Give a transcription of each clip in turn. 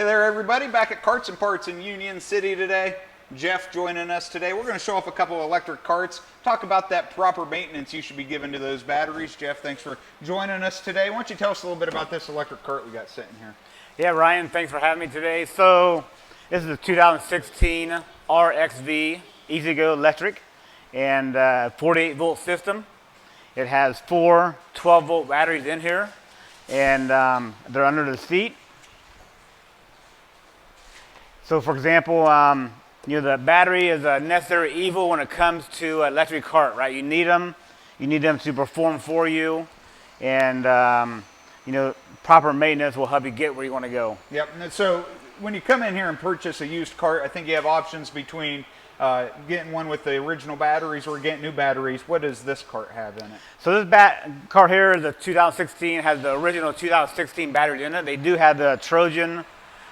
Hey there, everybody. Back at Carts and Parts in Union City today. Jeff joining us today. We're going to show off a couple of electric carts, talk about that proper maintenance you should be giving to those batteries. Jeff, thanks for joining us today. Why don't you tell us a little bit about this electric cart we got sitting here? Yeah, Ryan, thanks for having me today. So this is a 2016 RXV E-Z-GO electric and 48-volt system. It has four 12-volt batteries in here, and they're under the seat. So for example, the battery is a necessary evil when it comes to electric cart, right? You need them to perform for you, and proper maintenance will help you get where you want to go. Yep, and so when you come in here and purchase a used cart, I think you have options between getting one with the original batteries or getting new batteries. What does this cart have in it? So this cart here, the 2016, has the original 2016 batteries in it. They do have the Trojan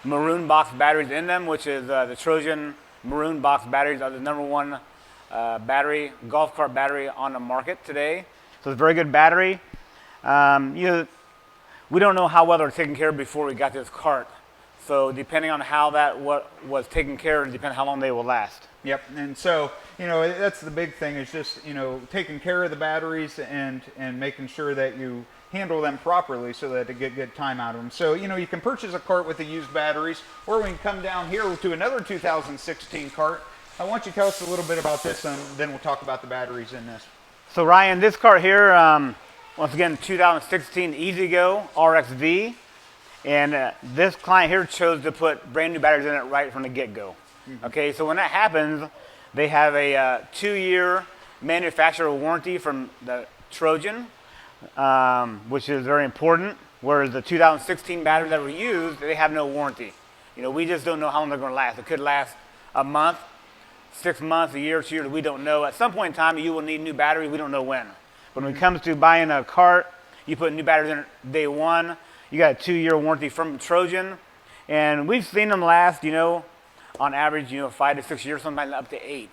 maroon box batteries in them, which is the Trojan maroon box batteries are the #1 golf cart battery on the market today. So it's a very good battery. We don't know how well they're taken care of before we got this cart. So depending on how what was taken care of, depends how long they will last. Yep, and so that's the big thing is just taking care of the batteries and making sure that you handle them properly so that they get good time out of them. So you can purchase a cart with the used batteries, or we can come down here to another 2016 cart. I want you to tell us a little bit about this, and then we'll talk about the batteries in this. So Ryan, this cart here, once again, 2016 E-Z-GO RXV, and this client here chose to put brand new batteries in it right from the get-go. Mm-hmm. Okay, so when that happens, they have a 2-year manufacturer warranty from the Trojan, which is very important, whereas the 2016 batteries that were used, they have no warranty. We just don't know how long they're going to last. It could last a month, 6 months, a year, 2 years, we don't know. At some point in time, you will need new batteries, we don't know when. But when it comes to buying a cart, you put new batteries in it day one, you got a 2-year warranty from Trojan, and we've seen them last, on average, 5 to 6 years, sometimes up to 8.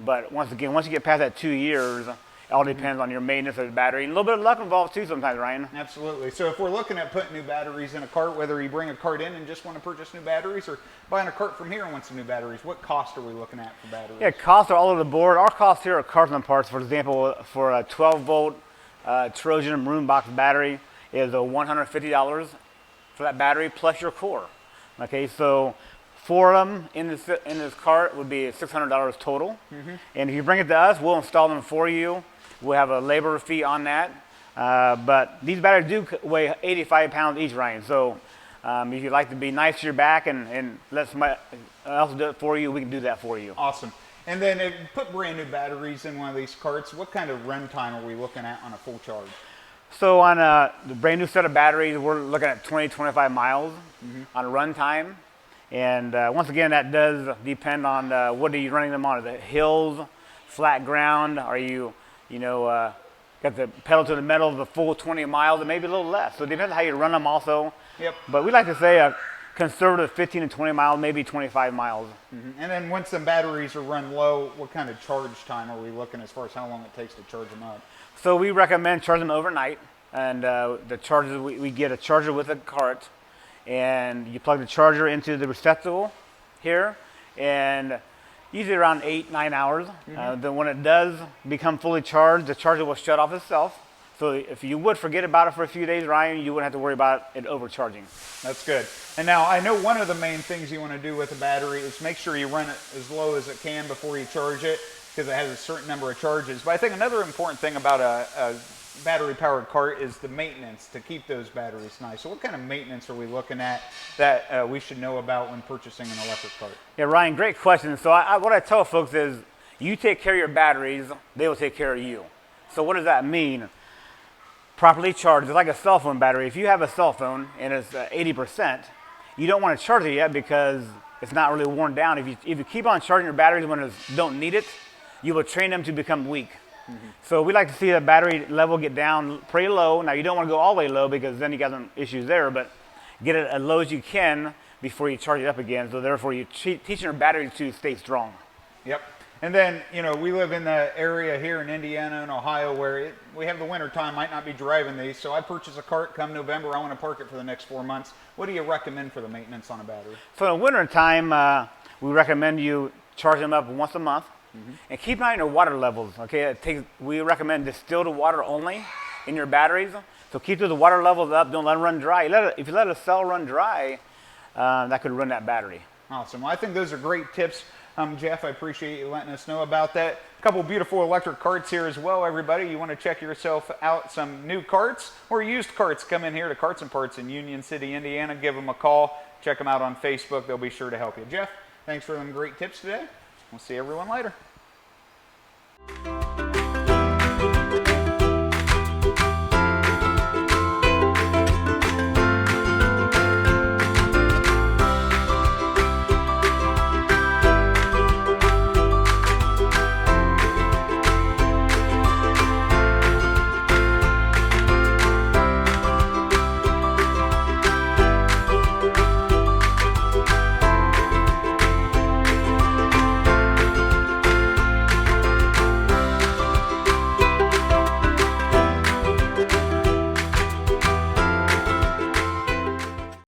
But once again, once you get past that 2 years, it all depends on your maintenance of the battery. And a little bit of luck involved too sometimes, Ryan. Absolutely. So if we're looking at putting new batteries in a cart, whether you bring a cart in and just want to purchase new batteries or buying a cart from here and want some new batteries, what cost are we looking at for batteries? Yeah, costs are all over the board. Our costs here are Carts and Parts. For example, for a 12-volt Trojan maroon box battery is $150 for that battery plus your core. Okay, so 4 of them in this cart would be $600 total. Mm-hmm. And if you bring it to us, we'll install them for you. We'll have a labor fee on that. But these batteries do weigh 85 pounds each, Ryan. So if you'd like to be nice to your back and let somebody else do it for you, we can do that for you. Awesome. And then if you put brand new batteries in one of these carts, what kind of run time are we looking at on a full charge? So on the brand new set of batteries, we're looking at 20, 25 miles on run time. And once again, that does depend on what are you running them on. Are the hills, flat ground? Are you, got the pedal to the metal of the full 20 miles, and maybe a little less. So it depends on how you run them also. Yep. But we like to say a conservative 15 to 20 miles, maybe 25 miles. Mm-hmm. And then once the batteries are run low, what kind of charge time are we looking as far as how long it takes to charge them up? So we recommend charging them overnight. And the chargers, we get a charger with a cart, and you plug the charger into the receptacle here, and usually around 8-9 hours. Mm-hmm. Then when it does become fully charged, the charger will shut off itself. So if you would forget about it for a few days, Ryan, you wouldn't have to worry about it overcharging. That's good. And now I know one of the main things you want to do with a battery is make sure you run it as low as it can before you charge it, because it has a certain number of charges. But I think another important thing about a battery-powered cart is the maintenance to keep those batteries nice. So what kind of maintenance are we looking at that we should know about when purchasing an electric cart? Yeah, Ryan, great question. So what I tell folks is you take care of your batteries, they will take care of you. So what does that mean? Properly charged. It's like a cell phone battery. If you have a cell phone and it's 80%, you don't want to charge it yet because it's not really worn down. If you keep on charging your batteries when you don't need it, you will train them to become weak. Mm-hmm. So we like to see the battery level get down pretty low. Now you don't want to go all the way low because then you got some issues there, but get it as low as you can before you charge it up again. So therefore you're teaching your battery to stay strong. Yep. And then, you know, we live in the area here in Indiana and Ohio where we have the winter time, might not be driving these. So I purchase a cart come November. I want to park it for the next 4 months. What do you recommend for the maintenance on a battery? So in winter time, we recommend you charge them up once a month, and keep an eye on your water levels. Okay, we recommend distilled water only in your batteries. So keep those water levels up. Don't let them run dry. If you let a cell run dry, that could ruin that battery. Awesome. Well, I think those are great tips. Jeff, I appreciate you letting us know about that. A couple beautiful electric carts here as well, everybody. You want to check yourself out some new carts or used carts, come in here to Carts and Parts in Union City, Indiana. Give them a call. Check them out on Facebook. They'll be sure to help you. Jeff, thanks for them great tips today. We'll see everyone later.